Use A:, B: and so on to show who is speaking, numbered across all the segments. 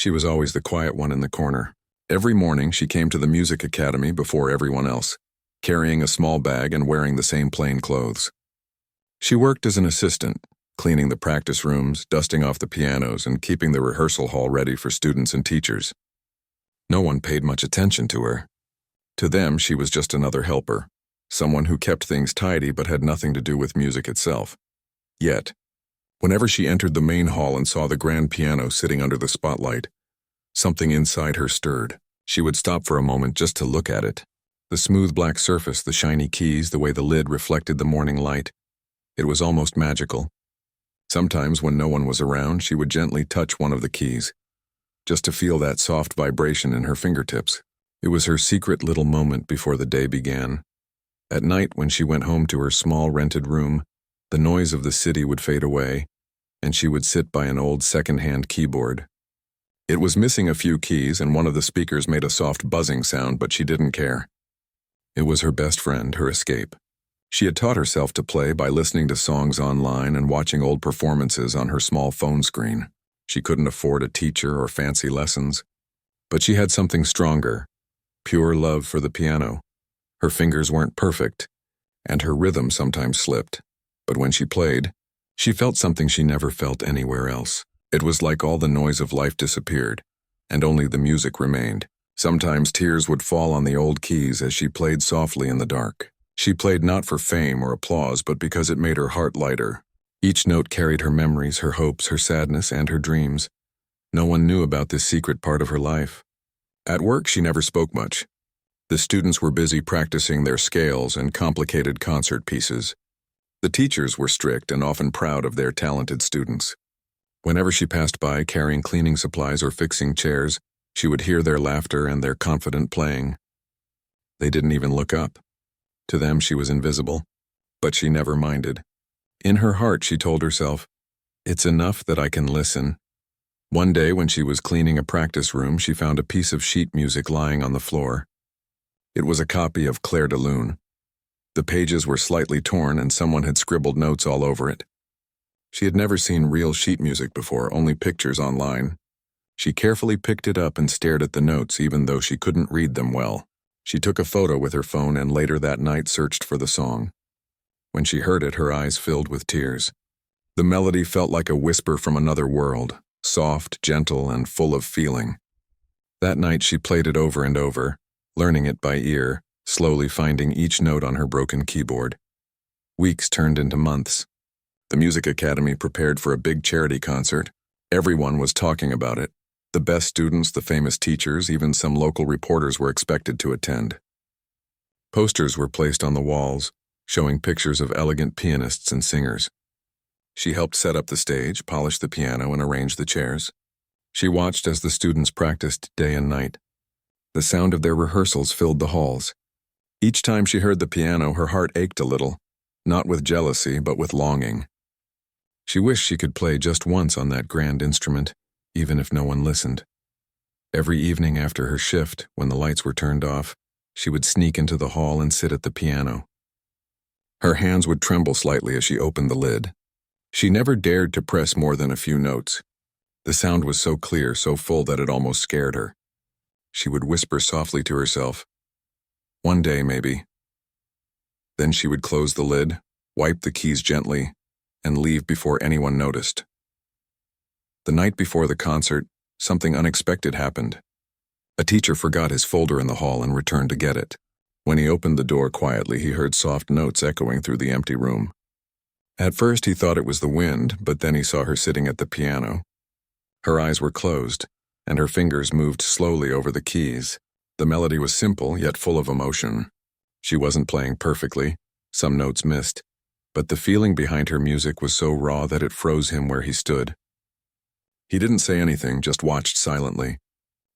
A: She was always the quiet one in the corner. Every morning she came to the music academy before everyone else, carrying a small bag and wearing the same plain clothes. She worked as an assistant, cleaning the practice rooms, dusting off the pianos, and keeping the rehearsal hall ready for students and teachers. No one paid much attention to her. To them, she was just another helper, someone who kept things tidy but had nothing to do with music itself. Yet, whenever she entered the main hall and saw the grand piano sitting under the spotlight, something inside her stirred. She would stop for a moment just to look at it. The smooth black surface, the shiny keys, the way the lid reflected the morning light. It was almost magical. Sometimes when no one was around, she would gently touch one of the keys, just to feel that soft vibration in her fingertips. It was her secret little moment before the day began. At night, when she went home to her small rented room, the noise of the city would fade away, and she would sit by an old second-hand keyboard. It was missing a few keys, and one of the speakers made a soft buzzing sound, but she didn't care. It was her best friend, her escape. She had taught herself to play by listening to songs online and watching old performances on her small phone screen. She couldn't afford a teacher or fancy lessons, but she had something stronger, pure love for the piano. Her fingers weren't perfect, and her rhythm sometimes slipped, but when she played, she felt something she never felt anywhere else. It was like all the noise of life disappeared, and only the music remained. Sometimes tears would fall on the old keys as she played softly in the dark. She played not for fame or applause, but because it made her heart lighter. Each note carried her memories, her hopes, her sadness, and her dreams. No one knew about this secret part of her life. At work, she never spoke much. The students were busy practicing their scales and complicated concert pieces. The teachers were strict and often proud of their talented students. Whenever she passed by carrying cleaning supplies or fixing chairs, she would hear their laughter and their confident playing. They didn't even look up. To them, she was invisible, but she never minded. In her heart, she told herself, "It's enough that I can listen." One day, when she was cleaning a practice room, she found a piece of sheet music lying on the floor. It was a copy of Clair de Lune. The pages were slightly torn, and someone had scribbled notes all over it. She had never seen real sheet music before, only pictures online. She carefully picked it up and stared at the notes, even though she couldn't read them well. She took a photo with her phone and later that night searched for the song. When she heard it, her eyes filled with tears. The melody felt like a whisper from another world, soft, gentle, and full of feeling. That night she played it over and over, learning it by ear, slowly finding each note on her broken keyboard. Weeks turned into months. The music academy prepared for a big charity concert. Everyone was talking about it. The best students, the famous teachers, even some local reporters were expected to attend. Posters were placed on the walls, showing pictures of elegant pianists and singers. She helped set up the stage, polish the piano, and arrange the chairs. She watched as the students practiced day and night. The sound of their rehearsals filled the halls. Each time she heard the piano, her heart ached a little, not with jealousy, but with longing. She wished she could play just once on that grand instrument, even if no one listened. Every evening after her shift, when the lights were turned off, she would sneak into the hall and sit at the piano. Her hands would tremble slightly as she opened the lid. She never dared to press more than a few notes. The sound was so clear, so full that it almost scared her. She would whisper softly to herself, "One day, maybe." Then she would close the lid, wipe the keys gently, and leave before anyone noticed. The night before the concert, something unexpected happened. A teacher forgot his folder in the hall and returned to get it. When he opened the door quietly, he heard soft notes echoing through the empty room. At first, he thought it was the wind, but then he saw her sitting at the piano. Her eyes were closed, and her fingers moved slowly over the keys. The melody was simple, yet full of emotion. She wasn't playing perfectly, some notes missed, but the feeling behind her music was so raw that it froze him where he stood. He didn't say anything, just watched silently.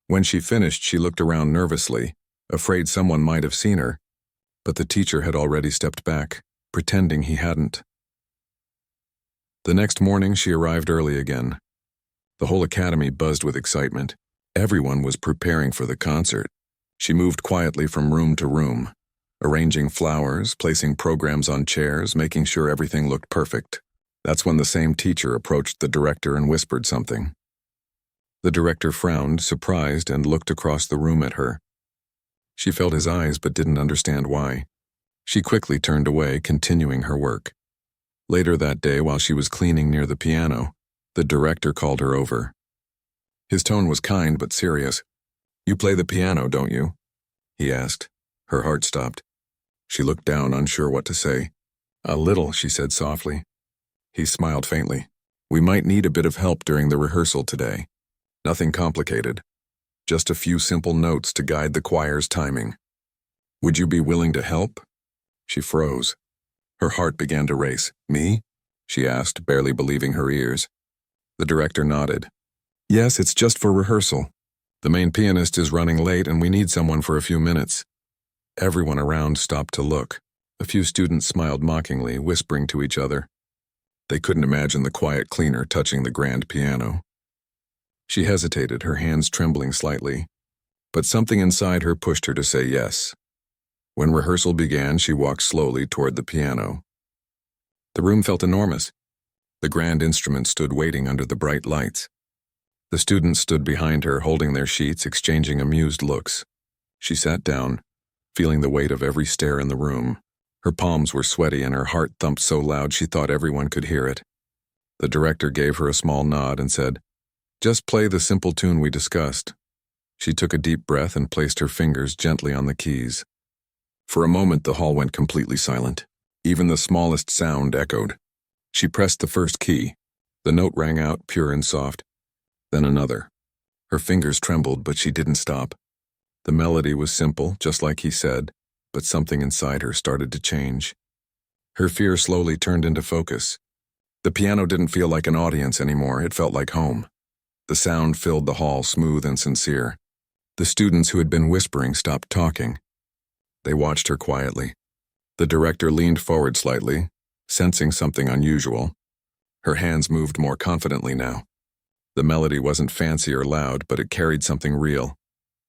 A: When she finished, she looked around nervously, afraid someone might have seen her, but the teacher had already stepped back, pretending he hadn't. The next morning, she arrived early again. The whole academy buzzed with excitement. Everyone was preparing for the concert. She moved quietly from room to room, arranging flowers, placing programs on chairs, making sure everything looked perfect. That's when the same teacher approached the director and whispered something. The director frowned, surprised, and looked across the room at her. She felt his eyes but didn't understand why. She quickly turned away, continuing her work. Later that day, while she was cleaning near the piano, the director called her over. His tone was kind but serious. "You play the piano, don't you?" he asked. Her heart stopped. She looked down, unsure what to say. "A little," she said softly. He smiled faintly. "We might need a bit of help during the rehearsal today. Nothing complicated. Just a few simple notes to guide the choir's timing. Would you be willing to help?" She froze. Her heart began to race. "Me?" she asked, barely believing her ears. The director nodded. "Yes, it's just for rehearsal. The main pianist is running late and we need someone for a few minutes." Everyone around stopped to look. A few students smiled mockingly, whispering to each other. They couldn't imagine the quiet cleaner touching the grand piano. She hesitated, her hands trembling slightly, but something inside her pushed her to say yes. When rehearsal began, she walked slowly toward the piano. The room felt enormous. The grand instrument stood waiting under the bright lights. The students stood behind her, holding their sheets, exchanging amused looks. She sat down, feeling the weight of every stare in the room. Her palms were sweaty and her heart thumped so loud she thought everyone could hear it. The director gave her a small nod and said, "Just play the simple tune we discussed." She took a deep breath and placed her fingers gently on the keys. For a moment, the hall went completely silent. Even the smallest sound echoed. She pressed the first key. The note rang out, pure and soft. Then another. Her fingers trembled, but she didn't stop. The melody was simple, just like he said, but something inside her started to change. Her fear slowly turned into focus. The piano didn't feel like an audience anymore, it felt like home. The sound filled the hall, smooth and sincere. The students who had been whispering stopped talking. They watched her quietly. The director leaned forward slightly, sensing something unusual. Her hands moved more confidently now. The melody wasn't fancy or loud, but it carried something real,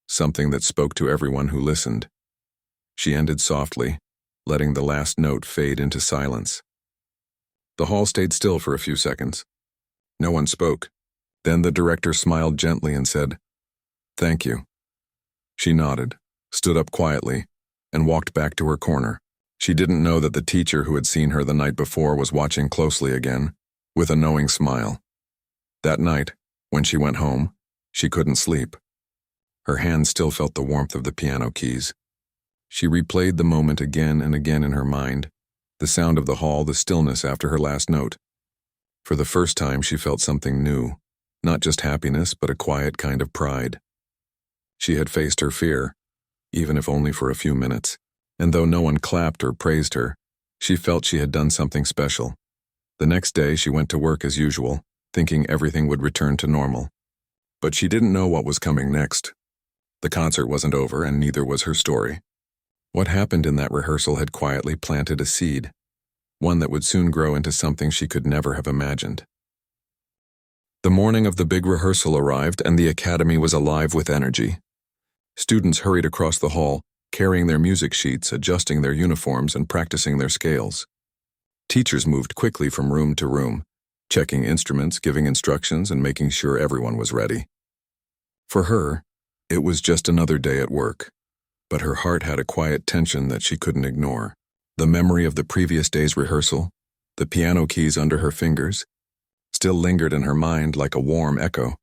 A: something that spoke to everyone who listened. She ended softly, letting the last note fade into silence. The hall stayed still for a few seconds. No one spoke. Then the director smiled gently and said, "Thank you." She nodded, stood up quietly, and walked back to her corner. She didn't know that the teacher who had seen her the night before was watching closely again, with a knowing smile. That night, when she went home, she couldn't sleep. Her hands still felt the warmth of the piano keys. She replayed the moment again and again in her mind, the sound of the hall, the stillness after her last note. For the first time, she felt something new, not just happiness, but a quiet kind of pride. She had faced her fear, even if only for a few minutes, and though no one clapped or praised her, she felt she had done something special. The next day, she went to work as usual, thinking everything would return to normal. But she didn't know what was coming next. The concert wasn't over, and neither was her story. What happened in that rehearsal had quietly planted a seed, one that would soon grow into something she could never have imagined. The morning of the big rehearsal arrived, and the academy was alive with energy. Students hurried across the hall, carrying their music sheets, adjusting their uniforms, and practicing their scales. Teachers moved quickly from room to room, checking instruments, giving instructions, and making sure everyone was ready. For her, it was just another day at work, but her heart had a quiet tension that she couldn't ignore. The memory of the previous day's rehearsal, the piano keys under her fingers, still lingered in her mind like a warm echo.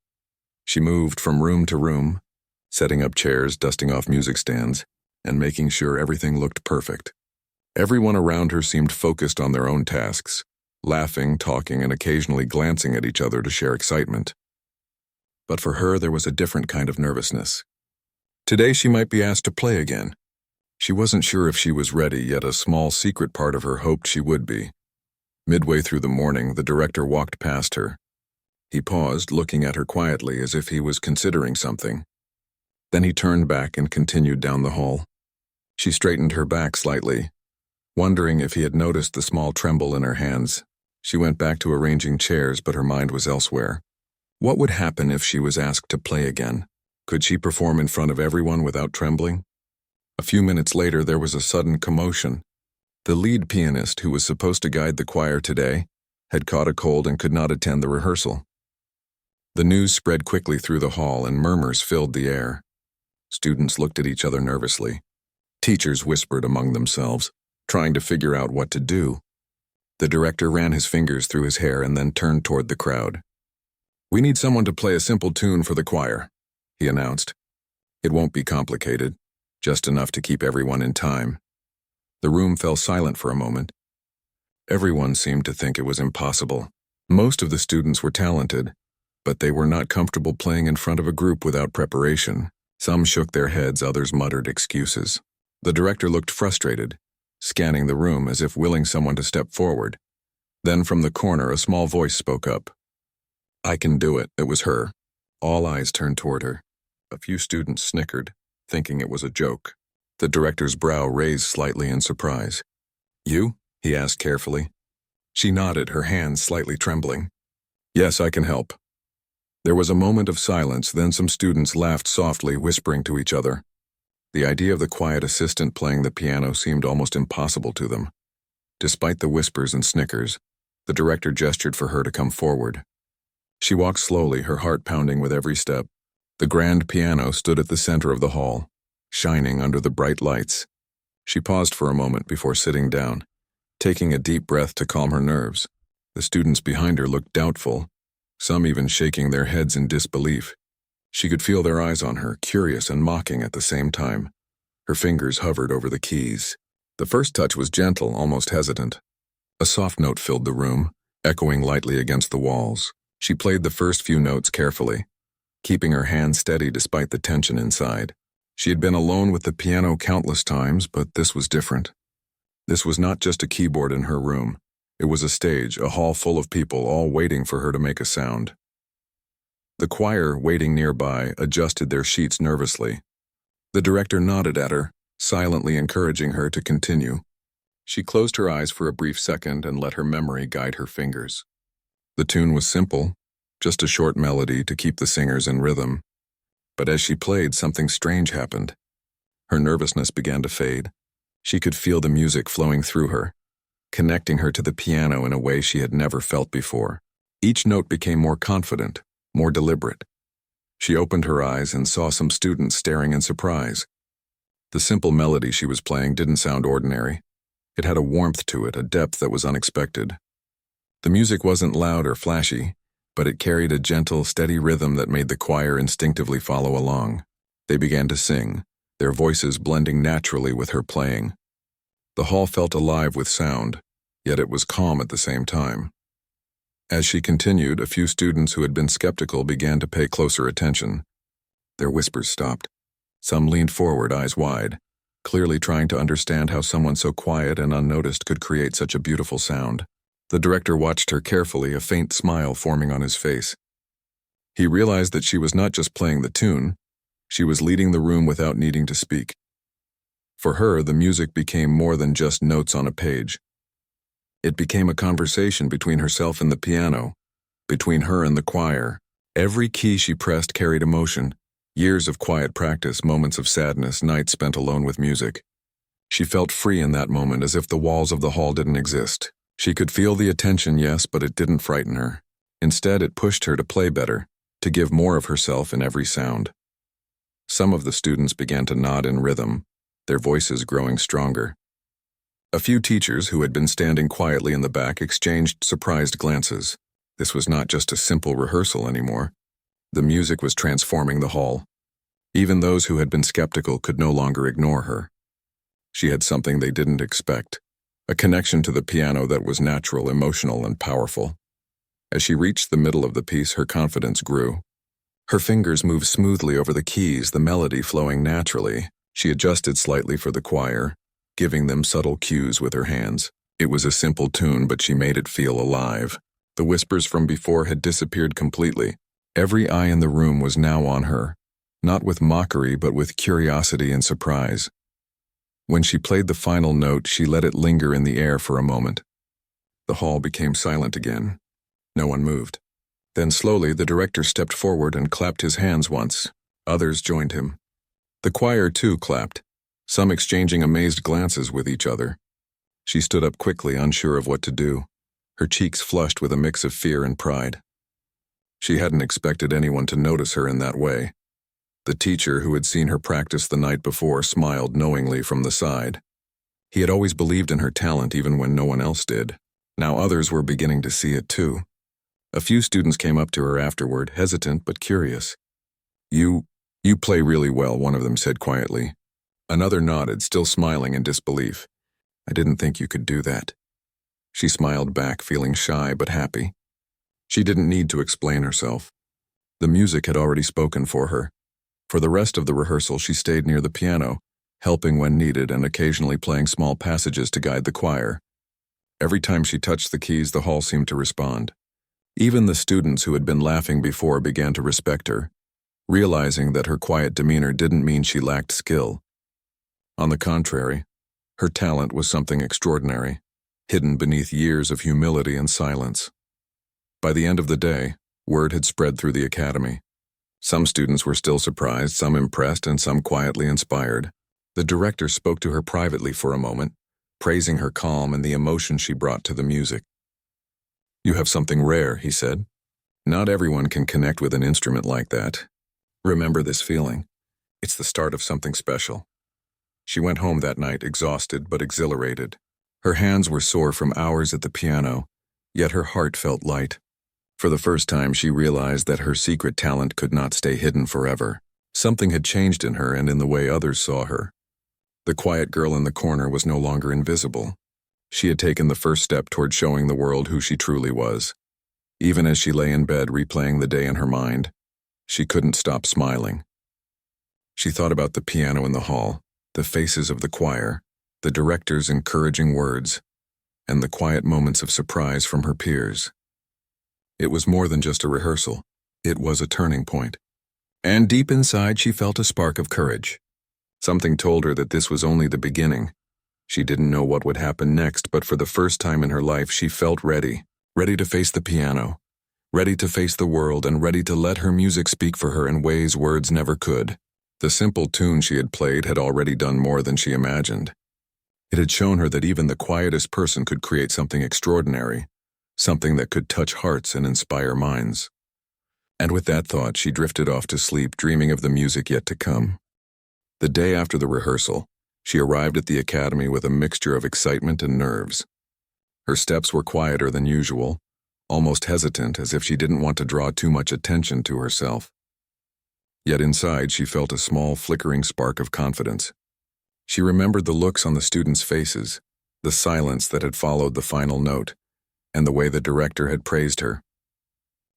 A: She moved from room to room, setting up chairs, dusting off music stands, and making sure everything looked perfect. Everyone around her seemed focused on their own tasks, laughing, talking, and occasionally glancing at each other to share excitement. But for her, there was a different kind of nervousness. Today she might be asked to play again. She wasn't sure if she was ready, yet a small secret part of her hoped she would be. Midway through the morning, the director walked past her. He paused, looking at her quietly as if he was considering something. Then he turned back and continued down the hall. She straightened her back slightly, wondering if he had noticed the small tremble in her hands. She went back to arranging chairs, but her mind was elsewhere. What would happen if she was asked to play again? Could she perform in front of everyone without trembling? A few minutes later, there was a sudden commotion. The lead pianist, who was supposed to guide the choir today, had caught a cold and could not attend the rehearsal. The news spread quickly through the hall and murmurs filled the air. Students looked at each other nervously. Teachers whispered among themselves, trying to figure out what to do. The director ran his fingers through his hair and then turned toward the crowd. "We need someone to play a simple tune for the choir," he announced. "It won't be complicated, just enough to keep everyone in time." The room fell silent for a moment. Everyone seemed to think it was impossible. Most of the students were talented, but they were not comfortable playing in front of a group without preparation. Some shook their heads, others muttered excuses. The director looked frustrated, scanning the room as if willing someone to step forward. Then from the corner, a small voice spoke up. "I can do it." It was her. All eyes turned toward her. A few students snickered, thinking it was a joke. The director's brow raised slightly in surprise. "You?" he asked carefully. She nodded, her hands slightly trembling. "Yes, I can help." There was a moment of silence, then some students laughed softly, whispering to each other. The idea of the quiet assistant playing the piano seemed almost impossible to them. Despite the whispers and snickers, the director gestured for her to come forward. She walked slowly, her heart pounding with every step. The grand piano stood at the center of the hall, shining under the bright lights. She paused for a moment before sitting down, taking a deep breath to calm her nerves. The students behind her looked doubtful, some even shaking their heads in disbelief. She could feel their eyes on her, curious and mocking at the same time. Her fingers hovered over the keys. The first touch was gentle, almost hesitant. A soft note filled the room, echoing lightly against the walls. She played the first few notes carefully, keeping her hands steady despite the tension inside. She had been alone with the piano countless times, but this was different. This was not just a keyboard in her room. It was a stage, a hall full of people, all waiting for her to make a sound. The choir, waiting nearby, adjusted their sheets nervously. The director nodded at her, silently encouraging her to continue. She closed her eyes for a brief second and let her memory guide her fingers. The tune was simple, just a short melody to keep the singers in rhythm. But as she played, something strange happened. Her nervousness began to fade. She could feel the music flowing through her, connecting her to the piano in a way she had never felt before. Each note became more confident, more deliberate. She opened her eyes and saw some students staring in surprise. The simple melody she was playing didn't sound ordinary. It had a warmth to it, a depth that was unexpected. The music wasn't loud or flashy, but it carried a gentle, steady rhythm that made the choir instinctively follow along. They began to sing, their voices blending naturally with her playing. The hall felt alive with sound, yet it was calm at the same time. As she continued, a few students who had been skeptical began to pay closer attention. Their whispers stopped. Some leaned forward, eyes wide, clearly trying to understand how someone so quiet and unnoticed could create such a beautiful sound. The director watched her carefully, a faint smile forming on his face. He realized that she was not just playing the tune, she was leading the room without needing to speak. For her, the music became more than just notes on a page. It became a conversation between herself and the piano, between her and the choir. Every key she pressed carried emotion, years of quiet practice, moments of sadness, nights spent alone with music. She felt free in that moment, as if the walls of the hall didn't exist. She could feel the attention, yes, but it didn't frighten her. Instead, it pushed her to play better, to give more of herself in every sound. Some of the students began to nod in rhythm, their voices growing stronger. A few teachers who had been standing quietly in the back exchanged surprised glances. This was not just a simple rehearsal anymore. The music was transforming the hall. Even those who had been skeptical could no longer ignore her. She had something they didn't expect, a connection to the piano that was natural, emotional, and powerful. As she reached the middle of the piece, her confidence grew. Her fingers moved smoothly over the keys, the melody flowing naturally. She adjusted slightly for the choir, giving them subtle cues with her hands. It was a simple tune, but she made it feel alive. The whispers from before had disappeared completely. Every eye in the room was now on her, not with mockery, but with curiosity and surprise. When she played the final note, she let it linger in the air for a moment. The hall became silent again. No one moved. Then slowly, the director stepped forward and clapped his hands once. Others joined him. The choir, too, clapped, some exchanging amazed glances with each other. She stood up quickly, unsure of what to do, her cheeks flushed with a mix of fear and pride. She hadn't expected anyone to notice her in that way. The teacher, who had seen her practice the night before, smiled knowingly from the side. He had always believed in her talent even when no one else did. Now others were beginning to see it too. A few students came up to her afterward, hesitant but curious. You play really well," one of them said quietly. Another nodded, still smiling in disbelief. "I didn't think you could do that." She smiled back, feeling shy but happy. She didn't need to explain herself. The music had already spoken for her. For the rest of the rehearsal, she stayed near the piano, helping when needed and occasionally playing small passages to guide the choir. Every time she touched the keys, the hall seemed to respond. Even the students who had been laughing before began to respect her, realizing that her quiet demeanor didn't mean she lacked skill. On the contrary, her talent was something extraordinary, hidden beneath years of humility and silence. By the end of the day, word had spread through the academy. Some students were still surprised, some impressed, and some quietly inspired. The director spoke to her privately for a moment, praising her calm and the emotion she brought to the music. "You have something rare," he said. "Not everyone can connect with an instrument like that. Remember this feeling. It's the start of something special." She went home that night, exhausted but exhilarated. Her hands were sore from hours at the piano, yet her heart felt light. For the first time, she realized that her secret talent could not stay hidden forever. Something had changed in her and in the way others saw her. The quiet girl in the corner was no longer invisible. She had taken the first step toward showing the world who she truly was. Even as she lay in bed replaying the day in her mind, she couldn't stop smiling. She thought about the piano in the hall, the faces of the choir, the director's encouraging words, and the quiet moments of surprise from her peers. It was more than just a rehearsal. It was a turning point. And deep inside, she felt a spark of courage. Something told her that this was only the beginning. She didn't know what would happen next, but for the first time in her life, she felt ready. Ready to face the piano, ready to face the world, and ready to let her music speak for her in ways words never could. The simple tune she had played had already done more than she imagined. It had shown her that even the quietest person could create something extraordinary, something that could touch hearts and inspire minds. And with that thought, she drifted off to sleep, dreaming of the music yet to come. The day after the rehearsal, she arrived at the academy with a mixture of excitement and nerves. Her steps were quieter than usual, almost hesitant, as if she didn't want to draw too much attention to herself. Yet inside, she felt a small, flickering spark of confidence. She remembered the looks on the students' faces, the silence that had followed the final note, and the way the director had praised her.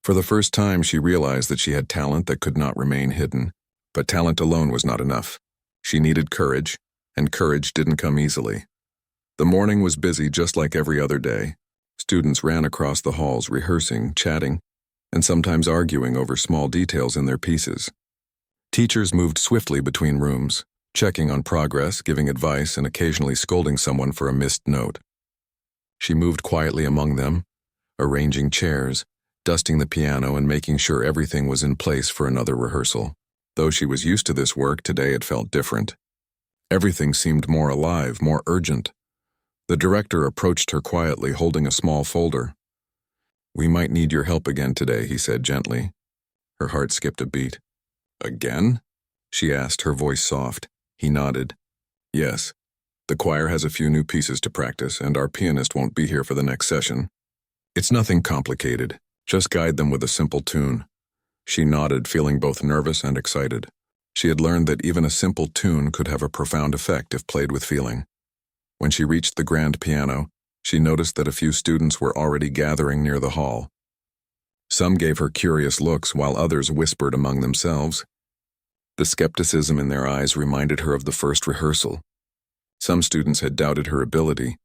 A: For the first time, she realized that she had talent that could not remain hidden, but talent alone was not enough. She needed courage, and courage didn't come easily. The morning was busy just like every other day. Students ran across the halls, rehearsing, chatting, and sometimes arguing over small details in their pieces. Teachers moved swiftly between rooms, checking on progress, giving advice, and occasionally scolding someone for a missed note. She moved quietly among them, arranging chairs, dusting the piano, and making sure everything was in place for another rehearsal. Though she was used to this work, today it felt different. Everything seemed more alive, more urgent. The director approached her quietly, holding a small folder. "We might need your help again today," he said gently. Her heart skipped a beat. "Again?" she asked, her voice soft. He nodded. "Yes. The choir has a few new pieces to practice, and our pianist won't be here for the next session. It's nothing complicated. Just guide them with a simple tune." She nodded, feeling both nervous and excited. She had learned that even a simple tune could have a profound effect if played with feeling. When she reached the grand piano, she noticed that a few students were already gathering near the hall. Some gave her curious looks, while others whispered among themselves. The skepticism in their eyes reminded her of the first rehearsal. Some students had doubted her ability,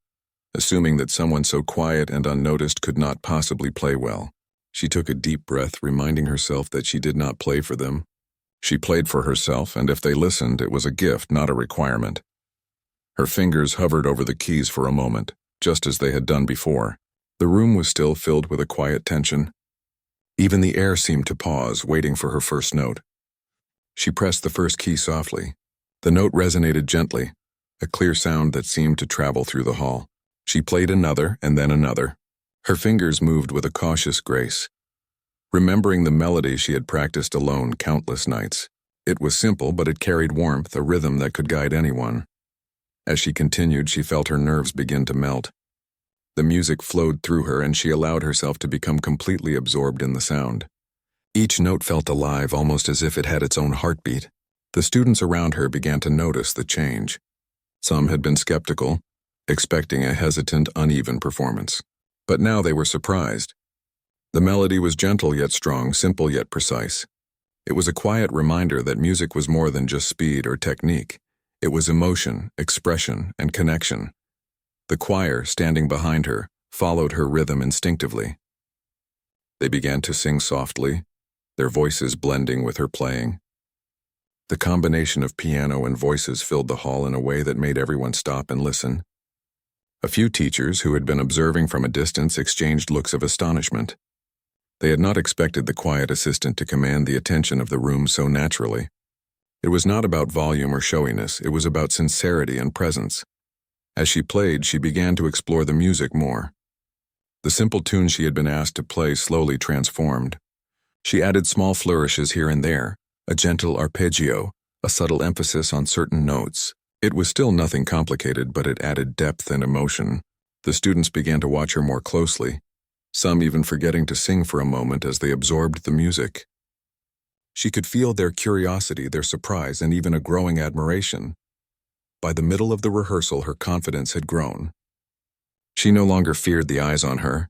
A: assuming that someone so quiet and unnoticed could not possibly play well. She took a deep breath, reminding herself that she did not play for them. She played for herself, and if they listened, it was a gift, not a requirement. Her fingers hovered over the keys for a moment, just as they had done before. The room was still filled with a quiet tension. Even the air seemed to pause, waiting for her first note. She pressed the first key softly. The note resonated gently, a clear sound that seemed to travel through the hall. She played another and then another. Her fingers moved with a cautious grace. remembering the melody she had practiced alone countless nights. It was simple, but it carried warmth, a rhythm that could guide anyone. As she continued, she felt her nerves begin to melt. The music flowed through her, and she allowed herself to become completely absorbed in the sound. Each note felt alive, almost as if it had its own heartbeat. The students around her began to notice the change. Some had been skeptical, expecting a hesitant, uneven performance. But now they were surprised. The melody was gentle yet strong, simple yet precise. It was a quiet reminder that music was more than just speed or technique. It was emotion, expression, and connection. The choir, standing behind her, followed her rhythm instinctively. They began to sing softly, their voices blending with her playing. The combination of piano and voices filled the hall in a way that made everyone stop and listen. A few teachers who had been observing from a distance exchanged looks of astonishment. They had not expected the quiet assistant to command the attention of the room so naturally. It was not about volume or showiness, it was about sincerity and presence. As she played, she began to explore the music more. The simple tune she had been asked to play slowly transformed. She added small flourishes here and there, a gentle arpeggio, a subtle emphasis on certain notes. It was still nothing complicated, but it added depth and emotion. The students began to watch her more closely, some even forgetting to sing for a moment as they absorbed the music. She could feel their curiosity, their surprise, and even a growing admiration. By the middle of the rehearsal, her confidence had grown. She no longer feared the eyes on her.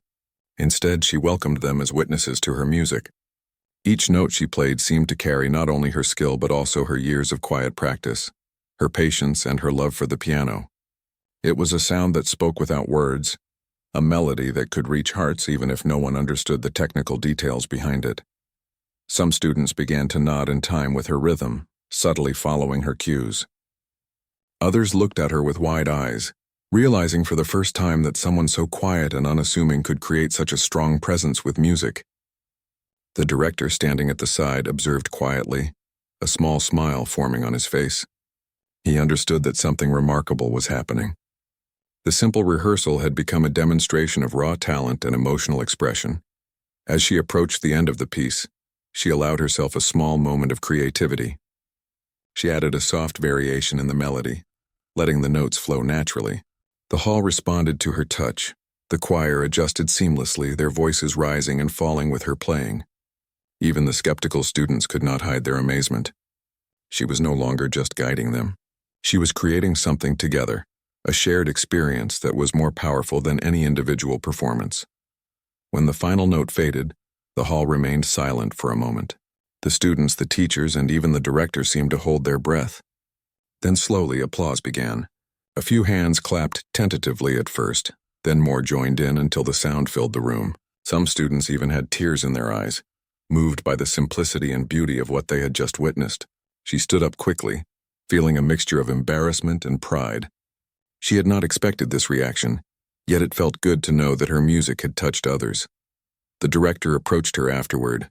A: Instead, she welcomed them as witnesses to her music. Each note she played seemed to carry not only her skill but also her years of quiet practice, her patience, and her love for the piano. It was a sound that spoke without words, a melody that could reach hearts even if no one understood the technical details behind it. Some students began to nod in time with her rhythm, subtly following her cues. Others looked at her with wide eyes, realizing for the first time that someone so quiet and unassuming could create such a strong presence with music. The director, standing at the side, observed quietly, a small smile forming on his face. He understood that something remarkable was happening. The simple rehearsal had become a demonstration of raw talent and emotional expression. As she approached the end of the piece, she allowed herself a small moment of creativity. She added a soft variation in the melody, letting the notes flow naturally. The hall responded to her touch. The choir adjusted seamlessly, their voices rising and falling with her playing. Even the skeptical students could not hide their amazement. She was no longer just guiding them. She was creating something together, a shared experience that was more powerful than any individual performance. When the final note faded, the hall remained silent for a moment. The students, the teachers, and even the director seemed to hold their breath. Then slowly applause began. A few hands clapped tentatively at first, then more joined in until the sound filled the room. Some students even had tears in their eyes, moved by the simplicity and beauty of what they had just witnessed. She stood up quickly, feeling a mixture of embarrassment and pride. She had not expected this reaction, yet it felt good to know that her music had touched others. The director approached her afterward.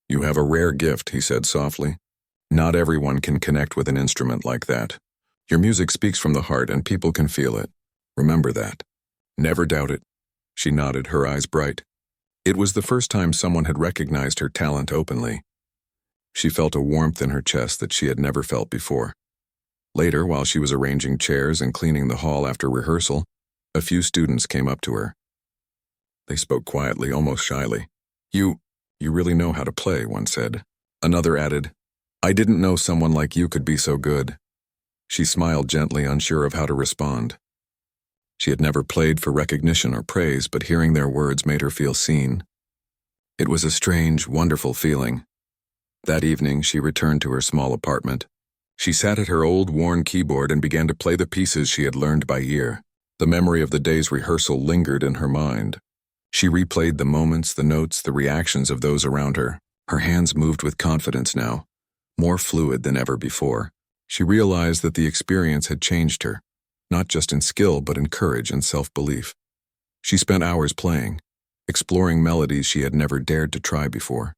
A: "You have a rare gift," he said softly. "Not everyone can connect with an instrument like that. Your music speaks from the heart and people can feel it. Remember that. Never doubt it." She nodded, her eyes bright. It was the first time someone had recognized her talent openly. She felt a warmth in her chest that she had never felt before. Later, while she was arranging chairs and cleaning the hall after rehearsal, a few students came up to her. They spoke quietly, almost shyly. You really know how to play," one said. Another added, "I didn't know someone like you could be so good." She smiled gently, unsure of how to respond. She had never played for recognition or praise, but hearing their words made her feel seen. It was a strange, wonderful feeling. That evening, she returned to her small apartment. She sat at her old, worn keyboard and began to play the pieces she had learned by ear. The memory of the day's rehearsal lingered in her mind. She replayed the moments, the notes, the reactions of those around her. Her hands moved with confidence now, more fluid than ever before. She realized that the experience had changed her, not just in skill but in courage and self-belief. She spent hours playing, exploring melodies she had never dared to try before.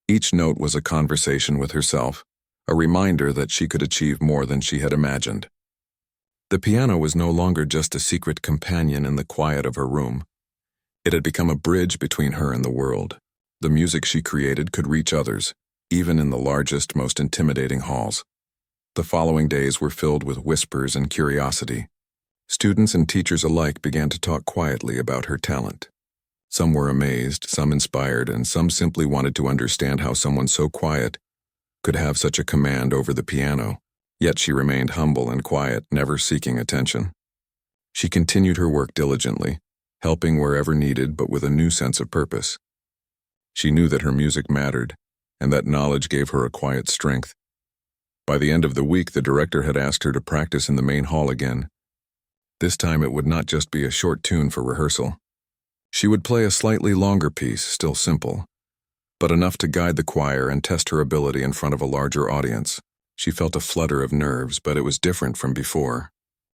A: Each note was a conversation with herself, a reminder that she could achieve more than she had imagined. The piano was no longer just a secret companion in the quiet of her room. It had become a bridge between her and the world. The music she created could reach others, even in the largest, most intimidating halls. The following days were filled with whispers and curiosity. Students and teachers alike began to talk quietly about her talent. Some were amazed, some inspired, and some simply wanted to understand how someone so quiet could have such a command over the piano. Yet she remained humble and quiet, never seeking attention. She continued her work diligently, helping wherever needed but with a new sense of purpose. She knew that her music mattered, and that knowledge gave her a quiet strength. By the end of the week, the director had asked her to practice in the main hall again. This time it would not just be a short tune for rehearsal. She would play a slightly longer piece, still simple, but enough to guide the choir and test her ability in front of a larger audience. She felt a flutter of nerves, but it was different from before.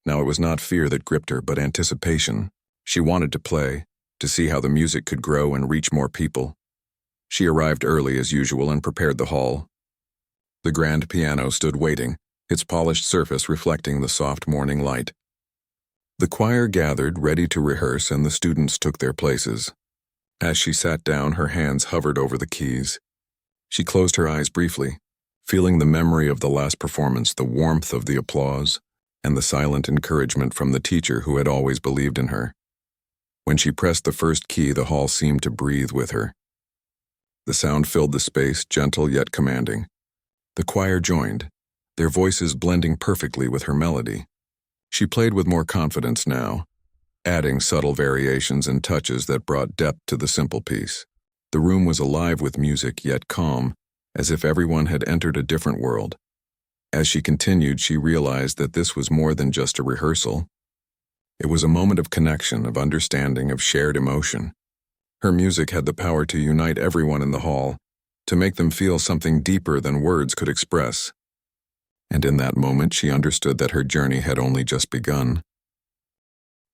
A: Now it was not fear that gripped her, but anticipation. She wanted to play, to see how the music could grow and reach more people. She arrived early as usual and prepared the hall. The grand piano stood waiting, its polished surface reflecting the soft morning light. The choir gathered, ready to rehearse, and the students took their places. As she sat down, her hands hovered over the keys. She closed her eyes briefly, feeling the memory of the last performance, the warmth of the applause, and the silent encouragement from the teacher who had always believed in her. When she pressed the first key, the hall seemed to breathe with her. The sound filled the space, gentle yet commanding. The choir joined, their voices blending perfectly with her melody. She played with more confidence now, adding subtle variations and touches that brought depth to the simple piece. The room was alive with music, yet calm, as if everyone had entered a different world. As she continued, she realized that this was more than just a rehearsal. It was a moment of connection, of understanding, of shared emotion. Her music had the power to unite everyone in the hall, to make them feel something deeper than words could express. And in that moment, she understood that her journey had only just begun.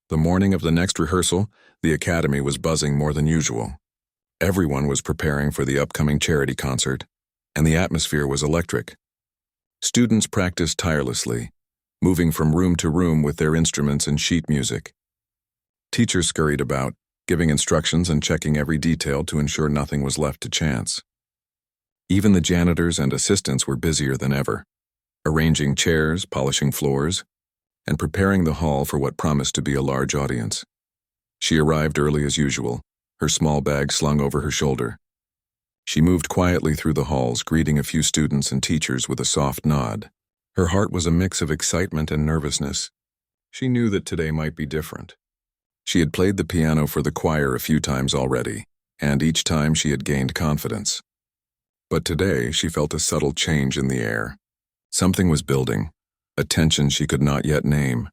A: The morning of the next rehearsal, the academy was buzzing more than usual. Everyone was preparing for the upcoming charity concert, and the atmosphere was electric. Students practiced tirelessly, moving from room to room with their instruments and sheet music. Teachers scurried about, giving instructions and checking every detail to ensure nothing was left to chance. Even the janitors and assistants were busier than ever, arranging chairs, polishing floors, and preparing the hall for what promised to be a large audience. She arrived early as usual, her small bag slung over her shoulder. She moved quietly through the halls, greeting a few students and teachers with a soft nod. Her heart was a mix of excitement and nervousness. She knew that today might be different. She had played the piano for the choir a few times already, and each time she had gained confidence. But today she felt a subtle change in the air. Something was building, a tension she could not yet name.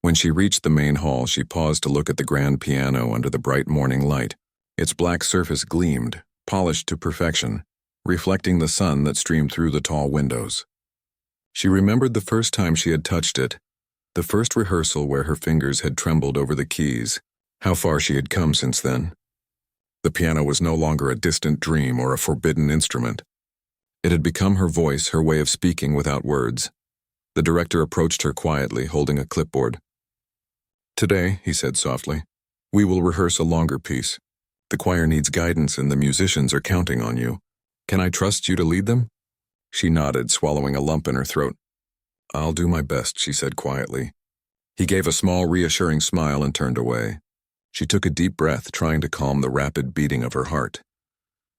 A: When she reached the main hall, she paused to look at the grand piano under the bright morning light. Its black surface gleamed, polished to perfection, reflecting the sun that streamed through the tall windows. She remembered the first time she had touched it, the first rehearsal where her fingers had trembled over the keys. How far she had come since then. The piano was no longer a distant dream or a forbidden instrument. It had become her voice, her way of speaking without words. The director approached her quietly, holding a clipboard. "Today," he said softly, "we will rehearse a longer piece. The choir needs guidance and the musicians are counting on you. Can I trust you to lead them?" She nodded, swallowing a lump in her throat. "I'll do my best," she said quietly. He gave a small, reassuring smile and turned away. She took a deep breath, trying to calm the rapid beating of her heart.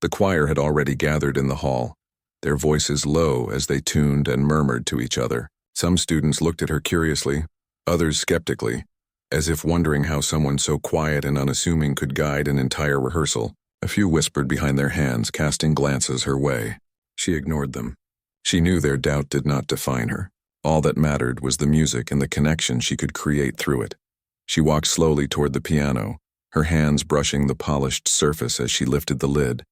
A: The choir had already gathered in the hall, their voices low as they tuned and murmured to each other. Some students looked at her curiously, others skeptically, as if wondering how someone so quiet and unassuming could guide an entire rehearsal. A few whispered behind their hands, casting glances her way. She ignored them. She knew their doubt did not define her. All that mattered was the music and the connection she could create through it. She walked slowly toward the piano, her hands brushing the polished surface as she lifted the lid.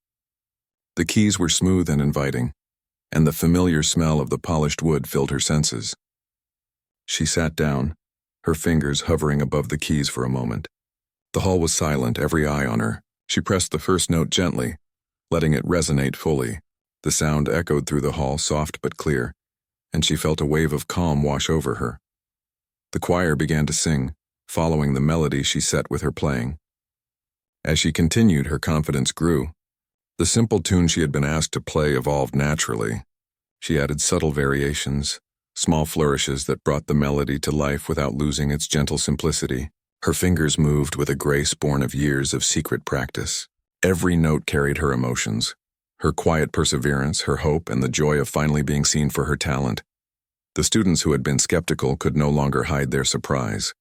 A: The keys were smooth and inviting, and the familiar smell of the polished wood filled her senses. She sat down, her fingers hovering above the keys for a moment. The hall was silent, every eye on her. She pressed the first note gently, letting it resonate fully. The sound echoed through the hall, soft but clear, and she felt a wave of calm wash over her. The choir began to sing, following the melody she set with her playing. As she continued, her confidence grew. The simple tune she had been asked to play evolved naturally. She added subtle variations, small flourishes that brought the melody to life without losing its gentle simplicity. Her fingers moved with a grace born of years of secret practice. Every note carried her emotions, her quiet perseverance, her hope, and the joy of finally being seen for her talent. The students who had been skeptical could no longer hide their surprise.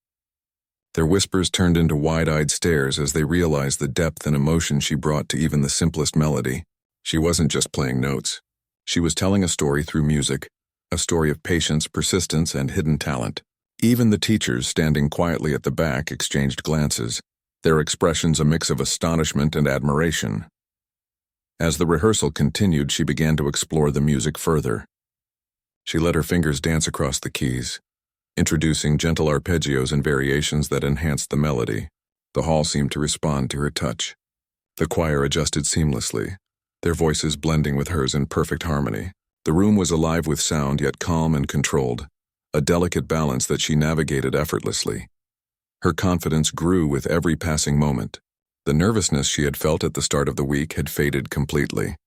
A: Their whispers turned into wide-eyed stares as they realized the depth and emotion she brought to even the simplest melody. She wasn't just playing notes. She was telling a story through music, a story of patience, persistence, and hidden talent. Even the teachers, standing quietly at the back, exchanged glances, their expressions a mix of astonishment and admiration. As the rehearsal continued, she began to explore the music further. She let her fingers dance across the keys, introducing gentle arpeggios and variations that enhanced the melody. The hall seemed to respond to her touch. The choir adjusted seamlessly, their voices blending with hers in perfect harmony. The room was alive with sound, yet calm and controlled, a delicate balance that she navigated effortlessly. Her confidence grew with every passing moment. The nervousness she had felt at the start of the week had faded completely.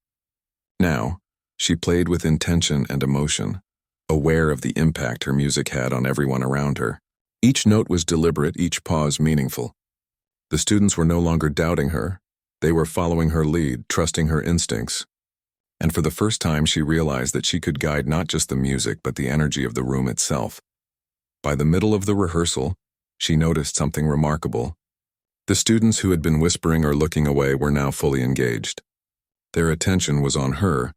A: Now, she played with intention and emotion, aware of the impact her music had on everyone around her. Each note was deliberate, each pause meaningful. The students were no longer doubting her. They were following her lead, trusting her instincts. And for the first time, she realized that she could guide not just the music, but the energy of the room itself. By the middle of the rehearsal, she noticed something remarkable. The students who had been whispering or looking away were now fully engaged. Their attention was on her,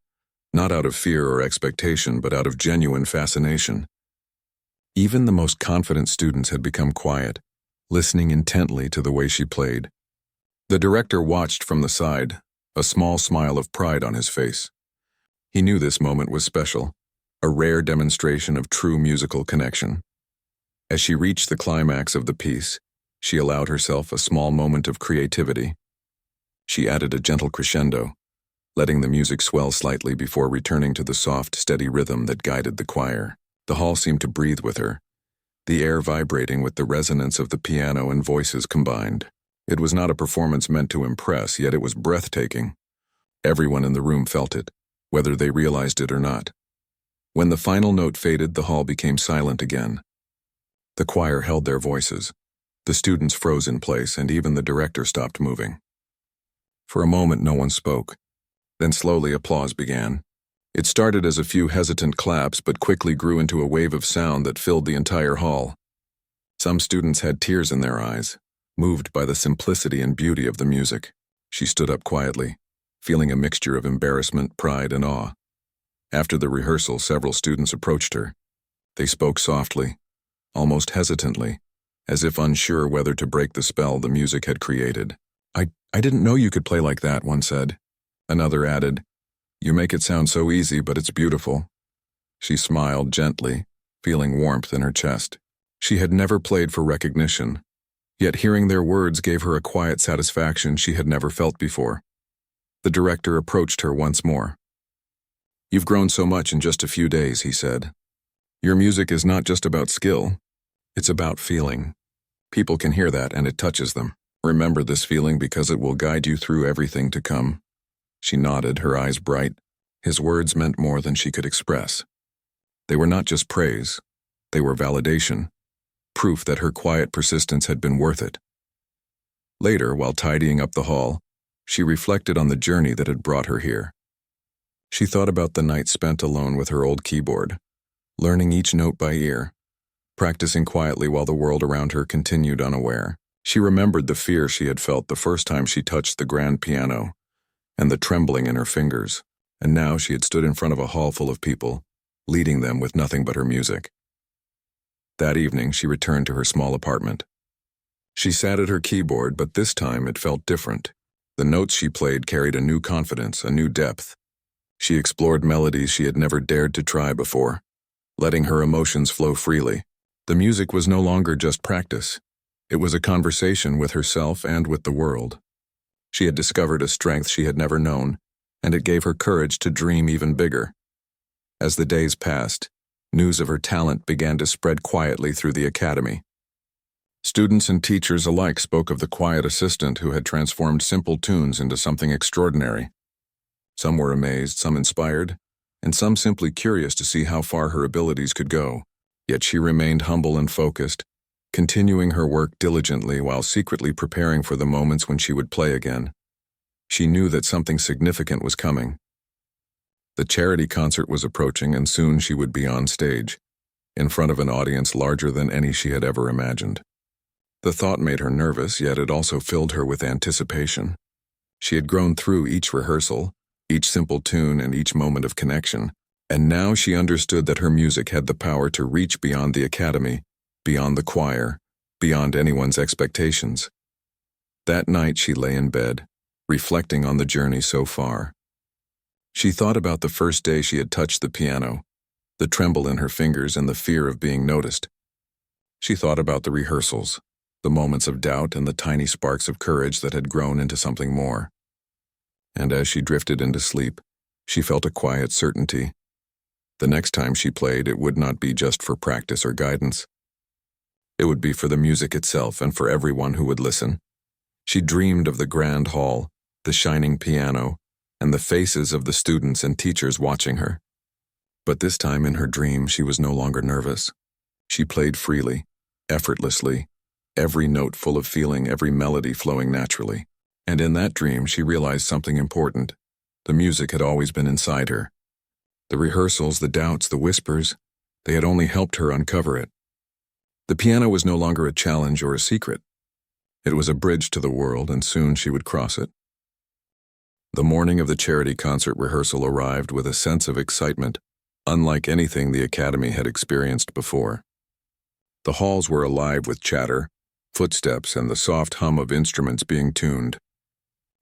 A: not out of fear or expectation, but out of genuine fascination. Even the most confident students had become quiet, listening intently to the way she played. The director watched from the side, a small smile of pride on his face. He knew this moment was special, a rare demonstration of true musical connection. As she reached the climax of the piece, she allowed herself a small moment of creativity. She added a gentle crescendo, letting the music swell slightly before returning to the soft, steady rhythm that guided the choir. The hall seemed to breathe with her, the air vibrating with the resonance of the piano and voices combined. It was not a performance meant to impress, yet it was breathtaking. Everyone in the room felt it, whether they realized it or not. When the final note faded, the hall became silent again. The choir held their voices. The students froze in place, and even the director stopped moving. For a moment, no one spoke. Then slowly applause began. It started as a few hesitant claps, but quickly grew into a wave of sound that filled the entire hall. Some students had tears in their eyes, moved by the simplicity and beauty of the music. She stood up quietly, feeling a mixture of embarrassment, pride, and awe. After the rehearsal, several students approached her. They spoke softly, almost hesitantly, as if unsure whether to break the spell the music had created. I didn't know you could play like that," one said. Another added, "You make it sound so easy, but it's beautiful." She smiled gently, feeling warmth in her chest. She had never played for recognition, yet hearing their words gave her a quiet satisfaction she had never felt before. The director approached her once more. "You've grown so much in just a few days," he said. "Your music is not just about skill, it's about feeling. People can hear that and it touches them. Remember this feeling because it will guide you through everything to come." She nodded, her eyes bright. His words meant more than she could express. They were not just praise, they were validation, proof that her quiet persistence had been worth it. Later, while tidying up the hall, she reflected on the journey that had brought her here. She thought about the night spent alone with her old keyboard, learning each note by ear, practicing quietly while the world around her continued unaware. She remembered the fear she had felt the first time she touched the grand piano, and the trembling in her fingers, and now she had stood in front of a hall full of people, leading them with nothing but her music. That evening, she returned to her small apartment. She sat at her keyboard, but this time it felt different. The notes she played carried a new confidence, a new depth. She explored melodies she had never dared to try before, letting her emotions flow freely. The music was no longer just practice. It was a conversation with herself and with the world. She had discovered a strength she had never known, and it gave her courage to dream even bigger. As the days passed, news of her talent began to spread quietly through the academy. Students and teachers alike spoke of the quiet assistant who had transformed simple tunes into something extraordinary. Some were amazed, some inspired, and some simply curious to see how far her abilities could go. Yet she remained humble and focused, continuing her work diligently while secretly preparing for the moments when she would play again. She knew that something significant was coming. The charity concert was approaching, and soon she would be on stage, in front of an audience larger than any she had ever imagined. The thought made her nervous, yet it also filled her with anticipation. She had grown through each rehearsal, each simple tune, and each moment of connection, and now she understood that her music had the power to reach beyond the academy, beyond the choir, beyond anyone's expectations. That night she lay in bed, reflecting on the journey so far. She thought about the first day she had touched the piano, the tremble in her fingers and the fear of being noticed. She thought about the rehearsals, the moments of doubt and the tiny sparks of courage that had grown into something more. And as she drifted into sleep, she felt a quiet certainty. The next time she played, it would not be just for practice or guidance. It would be for the music itself and for everyone who would listen. She dreamed of the grand hall, the shining piano, and the faces of the students and teachers watching her. But this time in her dream, she was no longer nervous. She played freely, effortlessly, every note full of feeling, every melody flowing naturally. And in that dream, she realized something important. The music had always been inside her. The rehearsals, the doubts, the whispers, they had only helped her uncover it. The piano was no longer a challenge or a secret. It was a bridge to the world, and soon she would cross it. The morning of the charity concert rehearsal arrived with a sense of excitement, unlike anything the Academy had experienced before. The halls were alive with chatter, footsteps, and the soft hum of instruments being tuned.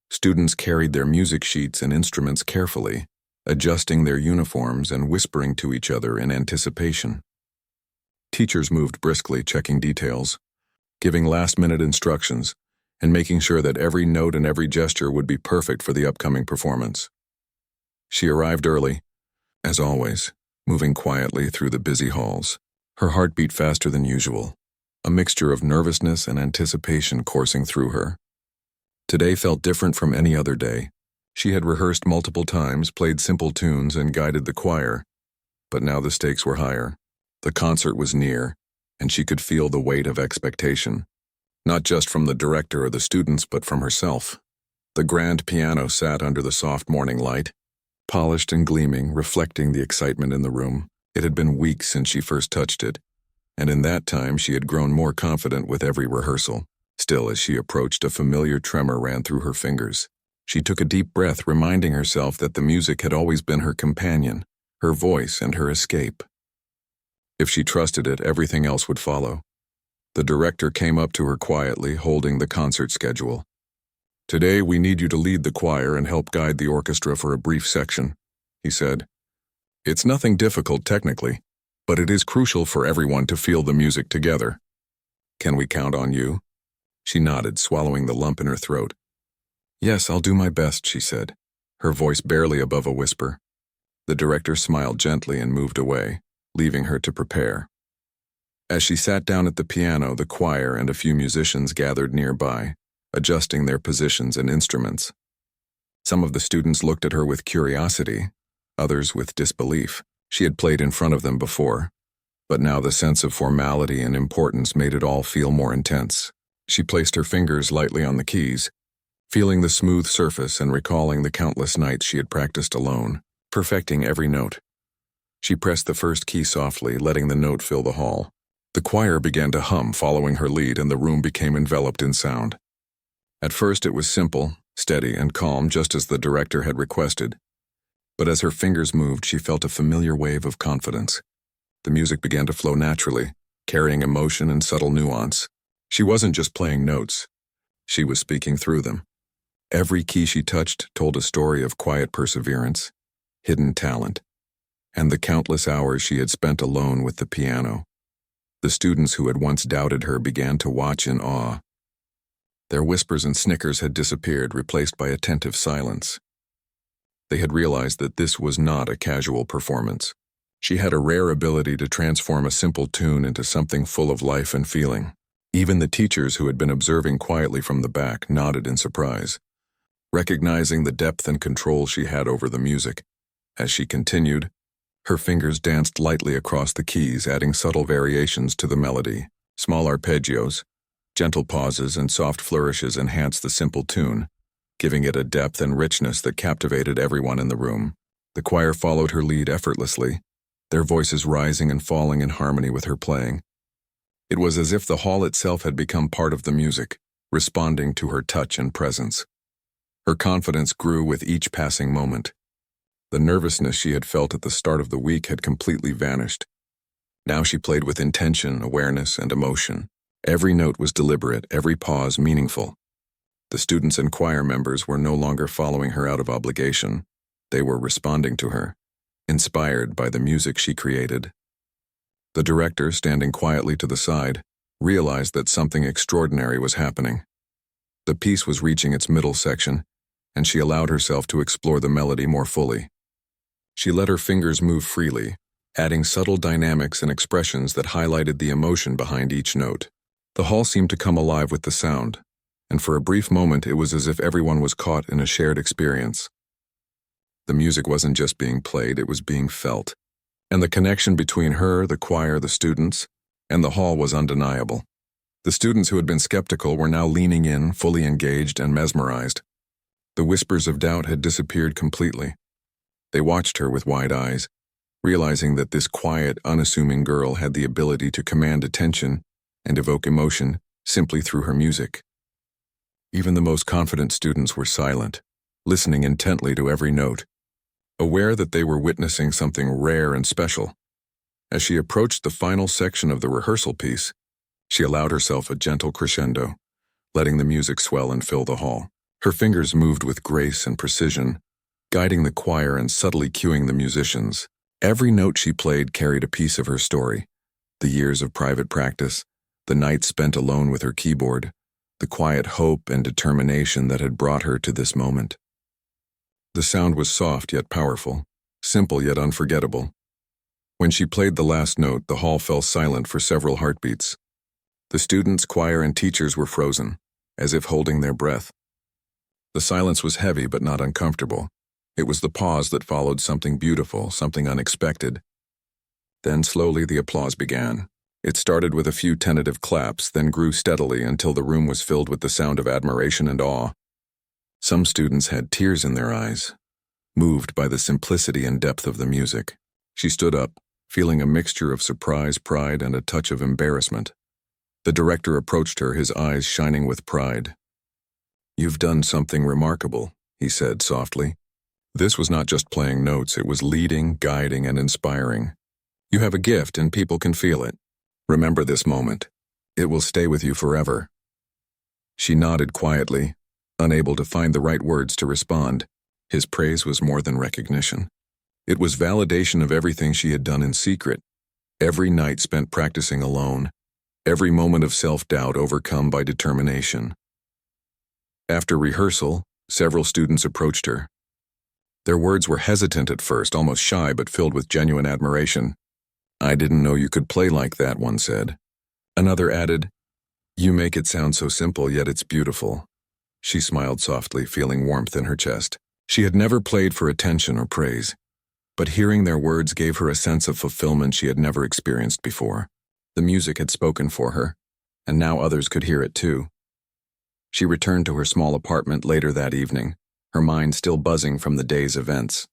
A: Students carried their music sheets and instruments carefully, adjusting their uniforms and whispering to each other in anticipation. Teachers moved briskly, checking details, giving last-minute instructions, and making sure that every note and every gesture would be perfect for the upcoming performance. She arrived early, as always, moving quietly through the busy halls, her heart beat faster than usual, a mixture of nervousness and anticipation coursing through her. Today felt different from any other day. She had rehearsed multiple times, played simple tunes, and guided the choir, but now the stakes were higher. The concert was near, and she could feel the weight of expectation, not just from the director or the students, but from herself. The grand piano sat under the soft morning light, polished and gleaming, reflecting the excitement in the room. It had been weeks since she first touched it, and in that time she had grown more confident with every rehearsal. Still, as she approached, a familiar tremor ran through her fingers. She took a deep breath, reminding herself that the music had always been her companion, her voice, and her escape. If she trusted it, everything else would follow. The director came up to her quietly, holding the concert schedule. "Today we need you to lead the choir and help guide the orchestra for a brief section," he said. "It's nothing difficult technically, but it is crucial for everyone to feel the music together. Can we count on you?" She nodded, swallowing the lump in her throat. "Yes, I'll do my best," she said, her voice barely above a whisper. The director smiled gently and moved away, leaving her to prepare. As she sat down at the piano, the choir and a few musicians gathered nearby, adjusting their positions and instruments. Some of the students looked at her with curiosity, others with disbelief. She had played in front of them before, but now the sense of formality and importance made it all feel more intense. She placed her fingers lightly on the keys, feeling the smooth surface and recalling the countless nights she had practiced alone, perfecting every note. She pressed the first key softly, letting the note fill the hall. The choir began to hum, following her lead, and the room became enveloped in sound. At first it was simple, steady, and calm, just as the director had requested. But as her fingers moved, she felt a familiar wave of confidence. The music began to flow naturally, carrying emotion and subtle nuance. She wasn't just playing notes. She was speaking through them. Every key she touched told a story of quiet perseverance, hidden talent, and the countless hours she had spent alone with the piano. The students who had once doubted her began to watch in awe. Their whispers and snickers had disappeared, replaced by attentive silence. They had realized that this was not a casual performance. She had a rare ability to transform a simple tune into something full of life and feeling. Even the teachers who had been observing quietly from the back nodded in surprise. recognizing the depth and control she had over the music. As she continued, her fingers danced lightly across the keys, adding subtle variations to the melody. Small arpeggios, gentle pauses, and soft flourishes enhanced the simple tune, giving it a depth and richness that captivated everyone in the room. The choir followed her lead effortlessly, their voices rising and falling in harmony with her playing. It was as if the hall itself had become part of the music, responding to her touch and presence. Her confidence grew with each passing moment. The nervousness she had felt at the start of the week had completely vanished. Now she played with intention, awareness, and emotion. Every note was deliberate, every pause meaningful. The students and choir members were no longer following her out of obligation. They were responding to her, inspired by the music she created. The director, standing quietly to the side, realized that something extraordinary was happening. The piece was reaching its middle section, and she allowed herself to explore the melody more fully. She let her fingers move freely, adding subtle dynamics and expressions that highlighted the emotion behind each note. The hall seemed to come alive with the sound, and for a brief moment it was as if everyone was caught in a shared experience. The music wasn't just being played, it was being felt. And the connection between her, the choir, the students, and the hall was undeniable. The students who had been skeptical were now leaning in, fully engaged and mesmerized. The whispers of doubt had disappeared completely. They watched her with wide eyes, realizing that this quiet, unassuming girl had the ability to command attention and evoke emotion simply through her music. Even the most confident students were silent, listening intently to every note, aware that they were witnessing something rare and special. As she approached the final section of the rehearsal piece, she allowed herself a gentle crescendo, letting the music swell and fill the hall. Her fingers moved with grace and precision, guiding the choir and subtly cueing the musicians. Every note she played carried a piece of her story: the years of private practice, the nights spent alone with her keyboard, the quiet hope and determination that had brought her to this moment. The sound was soft yet powerful, simple yet unforgettable. When she played the last note, the hall fell silent for several heartbeats. The students, choir, and teachers were frozen, as if holding their breath. The silence was heavy but not uncomfortable. It was the pause that followed something beautiful, something unexpected. Then slowly the applause began. It started with a few tentative claps, then grew steadily until the room was filled with the sound of admiration and awe. Some students had tears in their eyes, moved by the simplicity and depth of the music. She stood up, feeling a mixture of surprise, pride, and a touch of embarrassment. The director approached her, his eyes shining with pride. "You've done something remarkable," he said softly. This was not just playing notes, it was leading, guiding, and inspiring. "You have a gift and people can feel it. Remember this moment. It will stay with you forever." She nodded quietly, unable to find the right words to respond. His praise was more than recognition. It was validation of everything she had done in secret, every night spent practicing alone, every moment of self-doubt overcome by determination. After rehearsal, several students approached her. Their words were hesitant at first, almost shy, but filled with genuine admiration. "I didn't know you could play like that," one said. Another added, "You make it sound so simple, yet it's beautiful." She smiled softly, feeling warmth in her chest. She had never played for attention or praise, but hearing their words gave her a sense of fulfillment she had never experienced before. The music had spoken for her, and now others could hear it too. She returned to her small apartment later that evening, her mind still buzzing from the day's events.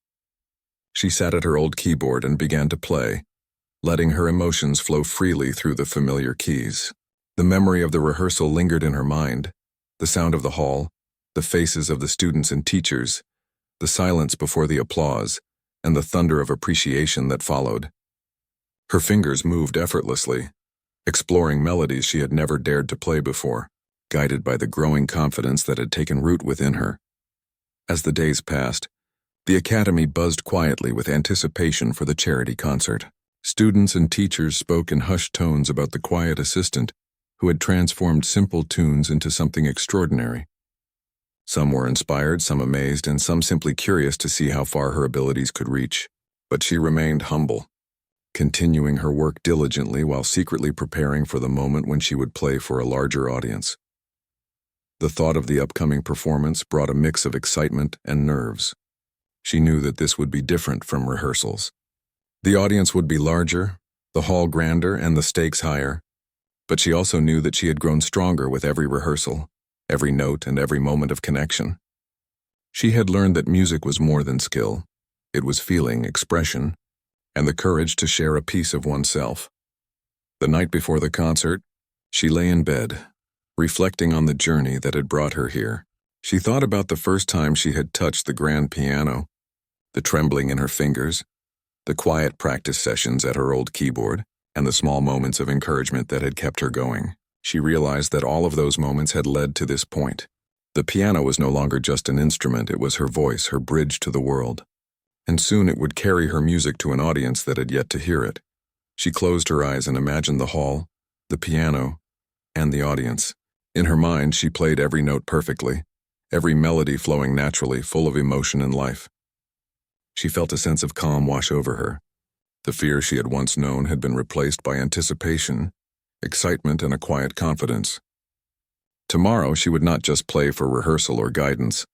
A: She sat at her old keyboard and began to play, letting her emotions flow freely through the familiar keys. The memory of the rehearsal lingered in her mind, the sound of the hall, the faces of the students and teachers, the silence before the applause, and the thunder of appreciation that followed. Her fingers moved effortlessly, exploring melodies she had never dared to play before, guided by the growing confidence that had taken root within her. As the days passed, the academy buzzed quietly with anticipation for the charity concert. Students and teachers spoke in hushed tones about the quiet assistant who had transformed simple tunes into something extraordinary. Some were inspired, some amazed, and some simply curious to see how far her abilities could reach. But she remained humble, continuing her work diligently while secretly preparing for the moment when she would play for a larger audience. The thought of the upcoming performance brought a mix of excitement and nerves. She knew that this would be different from rehearsals. The audience would be larger, the hall grander, and the stakes higher. But she also knew that she had grown stronger with every rehearsal, every note, and every moment of connection. She had learned that music was more than skill. It was feeling, expression, and the courage to share a piece of oneself. The night before the concert, she lay in bed, reflecting on the journey that had brought her here. She thought about the first time she had touched the grand piano, the trembling in her fingers, the quiet practice sessions at her old keyboard, and the small moments of encouragement that had kept her going. She realized that all of those moments had led to this point. The piano was no longer just an instrument, it was her voice, her bridge to the world. And soon it would carry her music to an audience that had yet to hear it. She closed her eyes and imagined the hall, the piano, and the audience. In her mind, she played every note perfectly, every melody flowing naturally, full of emotion and life. She felt a sense of calm wash over her. The fear she had once known had been replaced by anticipation, excitement, and a quiet confidence. Tomorrow, she would not just play for rehearsal or guidance.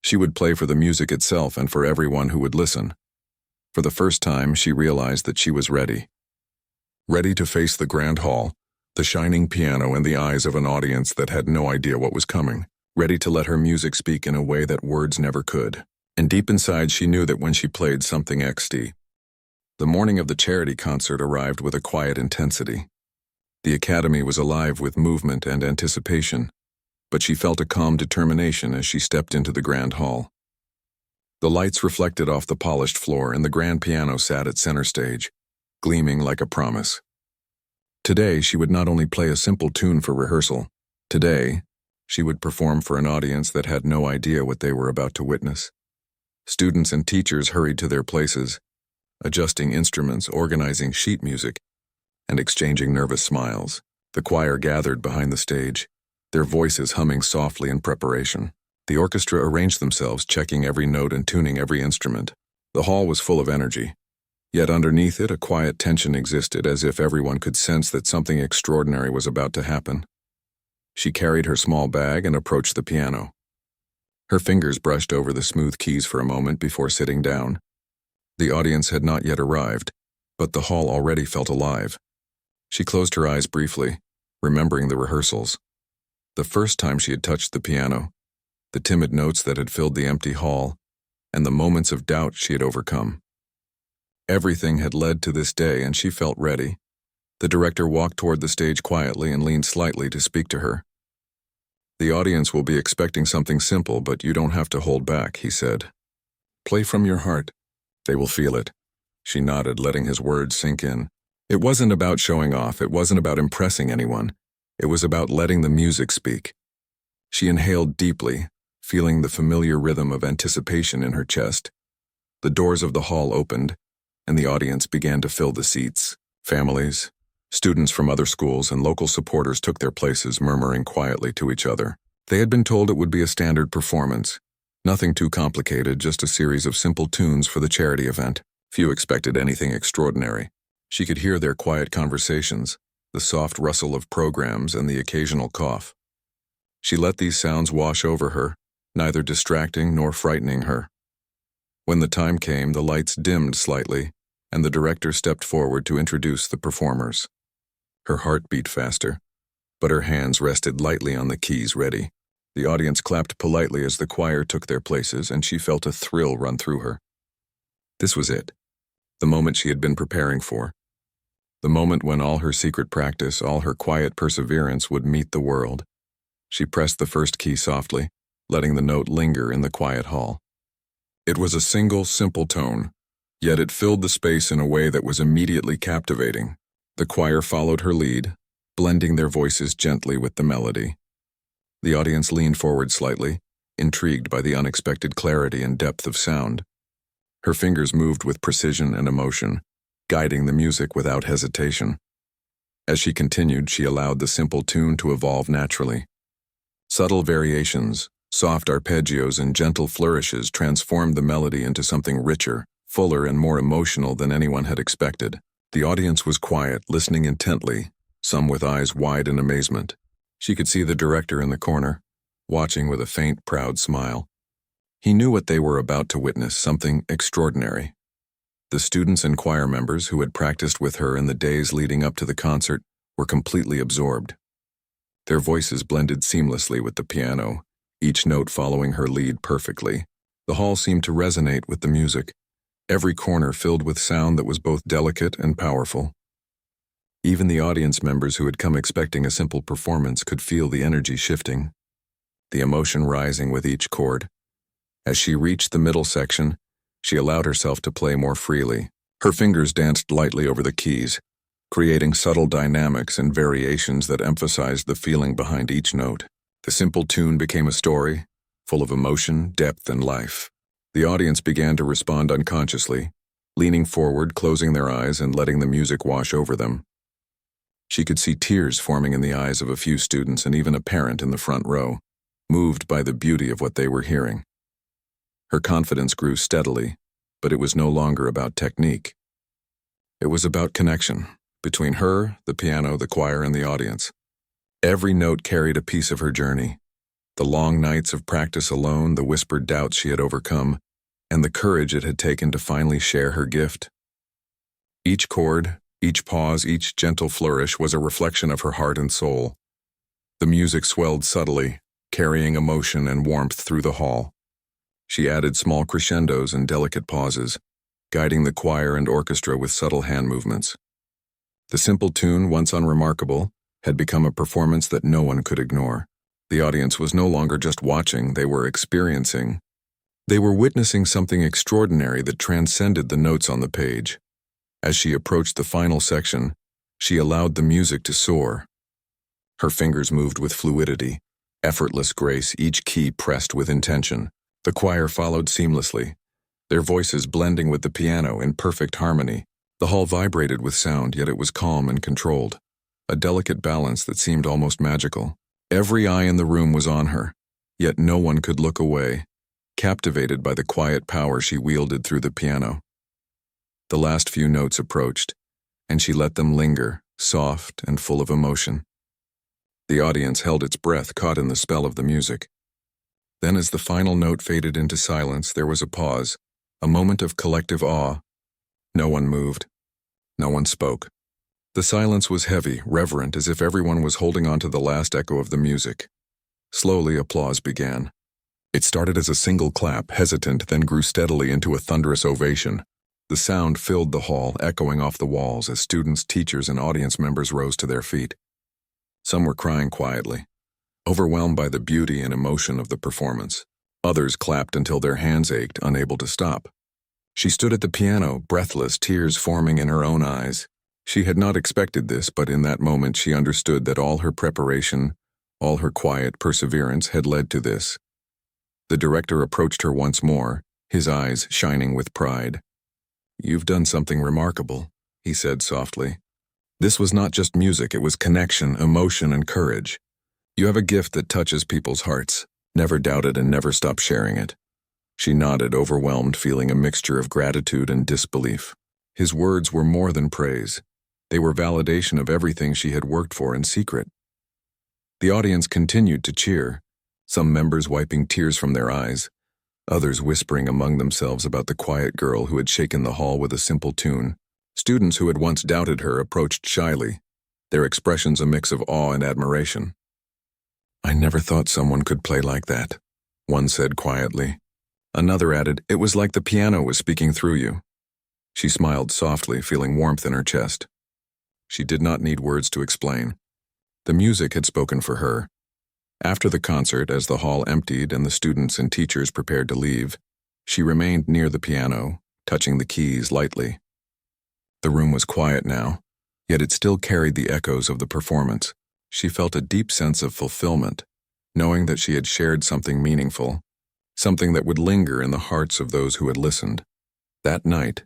A: She would play for the music itself and for everyone who would listen. For the first time, she realized that she was ready. Ready to face the grand hall, the shining piano, and the eyes of an audience that had no idea what was coming. Ready to let her music speak in a way that words never could. And deep inside, she knew that when she played something XD. The morning of the charity concert arrived with a quiet intensity. The academy was alive with movement and anticipation, but she felt a calm determination as she stepped into the grand hall. The lights reflected off the polished floor, and the grand piano sat at center stage, gleaming like a promise. Today, she would not only play a simple tune for rehearsal. Today, she would perform for an audience that had no idea what they were about to witness. Students and teachers hurried to their places, adjusting instruments, organizing sheet music, and exchanging nervous smiles. The choir gathered behind the stage, their voices humming softly in preparation. The orchestra arranged themselves, checking every note and tuning every instrument. The hall was full of energy. Yet underneath it, a quiet tension existed, as if everyone could sense that something extraordinary was about to happen. She carried her small bag and approached the piano. Her fingers brushed over the smooth keys for a moment before sitting down. The audience had not yet arrived, but the hall already felt alive. She closed her eyes briefly, remembering the rehearsals. The first time she had touched the piano, the timid notes that had filled the empty hall, and the moments of doubt she had overcome. Everything had led to this day, and she felt ready. The director walked toward the stage quietly and leaned slightly to speak to her. "The audience will be expecting something simple, but you don't have to hold back," he said. "Play from your heart. They will feel it." She nodded, letting his words sink in. It wasn't about showing off. It wasn't about impressing anyone. It was about letting the music speak. She inhaled deeply, feeling the familiar rhythm of anticipation in her chest. The doors of the hall opened, and the audience began to fill the seats. Families, students from other schools, and local supporters took their places, murmuring quietly to each other. They had been told it would be a standard performance. Nothing too complicated, just a series of simple tunes for the charity event. Few expected anything extraordinary. She could hear their quiet conversations, the soft rustle of programs, and the occasional cough. She let these sounds wash over her, neither distracting nor frightening her. When the time came, the lights dimmed slightly, and the director stepped forward to introduce the performers. Her heart beat faster, but her hands rested lightly on the keys, ready. The audience clapped politely as the choir took their places, and she felt a thrill run through her. This was it, the moment she had been preparing for. The moment when all her secret practice, all her quiet perseverance would meet the world. She pressed the first key softly, letting the note linger in the quiet hall. It was a single, simple tone, yet it filled the space in a way that was immediately captivating. The choir followed her lead, blending their voices gently with the melody. The audience leaned forward slightly, intrigued by the unexpected clarity and depth of sound. Her fingers moved with precision and emotion, guiding the music without hesitation. As she continued, she allowed the simple tune to evolve naturally. Subtle variations, soft arpeggios, and gentle flourishes transformed the melody into something richer, fuller, and more emotional than anyone had expected. The audience was quiet, listening intently, some with eyes wide in amazement. She could see the director in the corner, watching with a faint, proud smile. He knew what they were about to witness, something extraordinary. The students and choir members who had practiced with her in the days leading up to the concert were completely absorbed. Their voices blended seamlessly with the piano, each note following her lead perfectly. The hall seemed to resonate with the music, every corner filled with sound that was both delicate and powerful. Even the audience members who had come expecting a simple performance could feel the energy shifting, the emotion rising with each chord. As she reached the middle section, she allowed herself to play more freely. Her fingers danced lightly over the keys, creating subtle dynamics and variations that emphasized the feeling behind each note. The simple tune became a story, full of emotion, depth, and life. The audience began to respond unconsciously, leaning forward, closing their eyes, and letting the music wash over them. She could see tears forming in the eyes of a few students and even a parent in the front row, moved by the beauty of what they were hearing. Her confidence grew steadily, but it was no longer about technique. It was about connection, between her, the piano, the choir, and the audience. Every note carried a piece of her journey. The long nights of practice alone, the whispered doubts she had overcome, and the courage it had taken to finally share her gift. Each chord, each pause, each gentle flourish was a reflection of her heart and soul. The music swelled subtly, carrying emotion and warmth through the hall. She added small crescendos and delicate pauses, guiding the choir and orchestra with subtle hand movements. The simple tune, once unremarkable, had become a performance that no one could ignore. The audience was no longer just watching, they were experiencing. They were witnessing something extraordinary that transcended the notes on the page. As she approached the final section, she allowed the music to soar. Her fingers moved with fluidity, effortless grace, each key pressed with intention. The choir followed seamlessly, their voices blending with the piano in perfect harmony. The hall vibrated with sound, yet it was calm and controlled, a delicate balance that seemed almost magical. Every eye in the room was on her, yet no one could look away, captivated by the quiet power she wielded through the piano. The last few notes approached, and she let them linger, soft and full of emotion. The audience held its breath, caught in the spell of the music. Then as the final note faded into silence, there was a pause, a moment of collective awe. No one moved. No one spoke. The silence was heavy, reverent, as if everyone was holding on to the last echo of the music. Slowly, applause began. It started as a single clap, hesitant, then grew steadily into a thunderous ovation. The sound filled the hall, echoing off the walls as students, teachers, and audience members rose to their feet. Some were crying quietly, overwhelmed by the beauty and emotion of the performance. Others clapped until their hands ached, unable to stop. She stood at the piano, breathless, tears forming in her own eyes. She had not expected this, but in that moment she understood that all her preparation, all her quiet perseverance had led to this. The director approached her once more, his eyes shining with pride. "You've done something remarkable," he said softly. "This was not just music, it was connection, emotion, and courage. You have a gift that touches people's hearts. Never doubt it and never stop sharing it." She nodded, overwhelmed, feeling a mixture of gratitude and disbelief. His words were more than praise. They were validation of everything she had worked for in secret. The audience continued to cheer, some members wiping tears from their eyes, others whispering among themselves about the quiet girl who had shaken the hall with a simple tune. Students who had once doubted her approached shyly, their expressions a mix of awe and admiration. "I never thought someone could play like that," one said quietly. Another added, "It was like the piano was speaking through you." She smiled softly, feeling warmth in her chest. She did not need words to explain. The music had spoken for her. After the concert, as the hall emptied and the students and teachers prepared to leave, she remained near the piano, touching the keys lightly. The room was quiet now, yet it still carried the echoes of the performance. She felt a deep sense of fulfillment, knowing that she had shared something meaningful, something that would linger in the hearts of those who had listened. That night,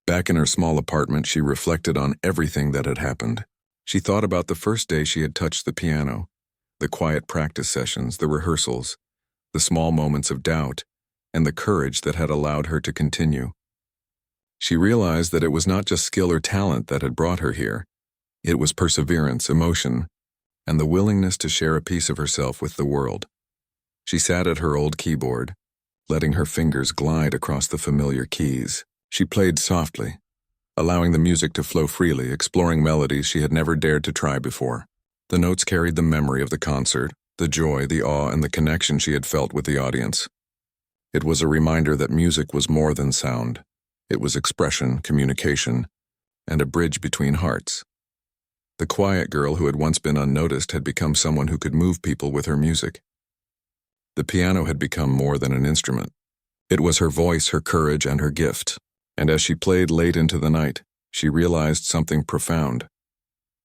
A: back in her small apartment, she reflected on everything that had happened. She thought about the first day she had touched the piano, the quiet practice sessions, the rehearsals, the small moments of doubt, and the courage that had allowed her to continue. She realized that it was not just skill or talent that had brought her here. It was perseverance, emotion, and the willingness to share a piece of herself with the world. She sat at her old keyboard, letting her fingers glide across the familiar keys. She played softly, allowing the music to flow freely, exploring melodies she had never dared to try before. The notes carried the memory of the concert, the joy, the awe, and the connection she had felt with the audience. It was a reminder that music was more than sound. It was expression, communication, and a bridge between hearts. The quiet girl who had once been unnoticed had become someone who could move people with her music. The piano had become more than an instrument. It was her voice, her courage, and her gift. And as she played late into the night, she realized something profound.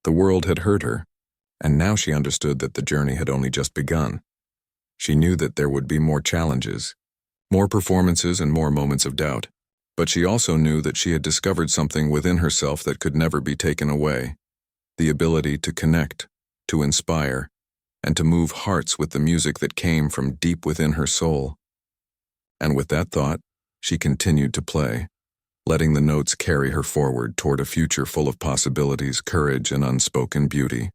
A: The world had heard her, and now she understood that the journey had only just begun. She knew that there would be more challenges, more performances, and more moments of doubt. But she also knew that she had discovered something within herself that could never be taken away: the ability to connect, to inspire, and to move hearts with the music that came from deep within her soul. And with that thought, she continued to play, letting the notes carry her forward toward a future full of possibilities, courage, and unspoken beauty.